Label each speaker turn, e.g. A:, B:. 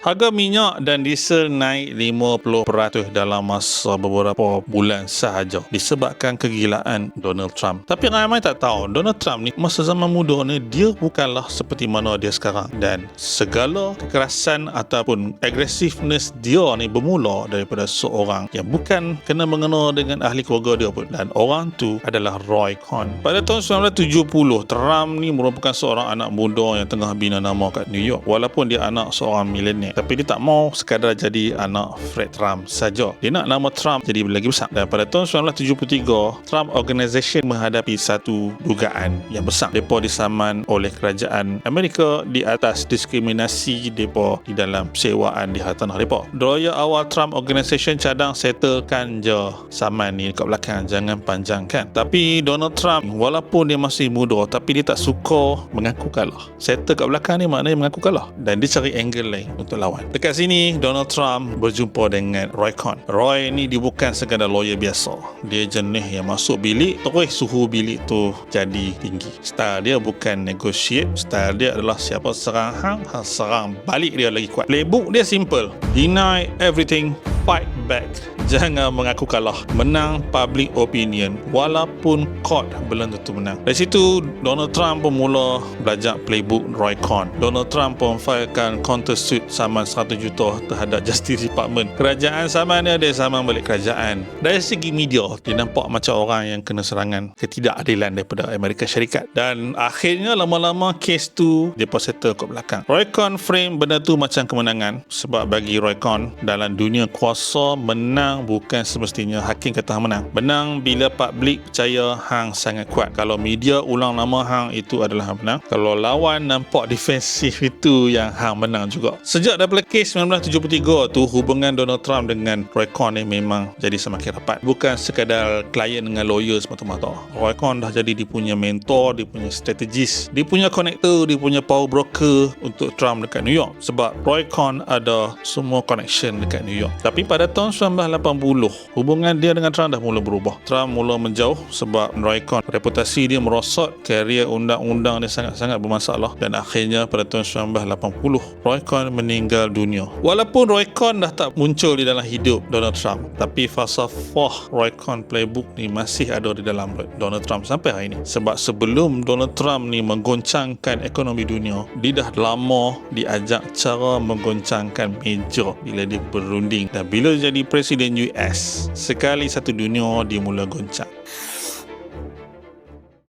A: Harga minyak dan diesel naik 50% dalam masa beberapa bulan sahaja disebabkan kegilaan Donald Trump. Tapi ramai tak tahu, Donald Trump ni masa zaman muda ni dia bukanlah seperti mana dia sekarang, dan segala kekerasan ataupun aggressiveness dia ni bermula daripada seorang yang bukan kena mengena dengan ahli keluarga dia pun, dan orang tu adalah Roy Cohn. Pada tahun 1970, Trump ni merupakan seorang anak muda yang tengah bina nama kat New York. Walaupun dia anak seorang milenial, tapi dia tak mau sekadar jadi anak Fred Trump saja. Dia nak nama Trump jadi lagi besar. Dan pada tahun 1973, Trump Organization menghadapi satu dugaan yang besar. Mereka disaman oleh kerajaan Amerika di atas diskriminasi mereka di dalam sewaan di hartanah mereka. Doya awal Trump Organization cadang settlekan je saman ni kat belakang, jangan panjangkan. Tapi Donald Trump, walaupun dia masih muda, tapi dia tak suka mengaku kalah. Settle kat belakang ni maknanya mengaku kalah, dan dia cari angle lain untuk lawan. Dekat sini Donald Trump berjumpa dengan Roy Cohn. Roy ni dia bukan sekadar lawyer biasa. Dia jenis yang masuk bilik terus suhu bilik tu jadi tinggi. Style dia bukan negotiate, style dia adalah siapa serang hang serang balik dia lagi kuat. Playbook dia simple: deny everything, fight back. Jangan mengaku kalah. Menang public opinion walaupun court belum tentu menang. Dari situ Donald Trump pun mula belajar playbook Roy Cohn. Donald Trump pun filekan counter suit saman 100 juta terhadap Justice Department. Kerajaan saman dia saman balik kerajaan. Dari segi media, dia nampak macam orang yang kena serangan ketidakadilan daripada Amerika Syarikat. Dan akhirnya lama-lama kes tu dia pun settle kat belakang. Roy Cohn frame benda tu macam kemenangan, sebab bagi Roy Cohn, dalam dunia kuasa, menang bukan semestinya hakim kata hang menang. Menang bila public percaya hang sangat kuat. Kalau media ulang nama hang, itu adalah hang menang. Kalau lawan nampak defensif, itu yang hang menang juga. Sejak daripada kes 1973 tu, hubungan Donald Trump dengan Roy Cohn ni memang jadi semakin rapat. Bukan sekadar klien dengan lawyer semata-mata. Roy Cohn dah jadi dia punya mentor, dia punya strategis, dia punya connector, dia punya power broker untuk Trump dekat New York. Sebab Roy Cohn ada semua connection dekat New York. Tapi pada tahun 1980, hubungan dia dengan Trump dah mula berubah. Trump mula menjauh sebab Roy Cohn, reputasi dia merosot, karier undang-undang dia sangat-sangat bermasalah, dan akhirnya pada tahun 1980 Roy Cohn meninggal dunia. Walaupun Roy Cohn dah tak muncul di dalam hidup Donald Trump, tapi falsafah Roy Cohn playbook ni masih ada di dalam Donald Trump sampai hari ini. Sebab sebelum Donald Trump ni menggoncangkan ekonomi dunia, dia dah lama diajak cara menggoncangkan meja bila dia berunding. Dan bila jadi Presiden US, sekali satu dunia dia mula goncang.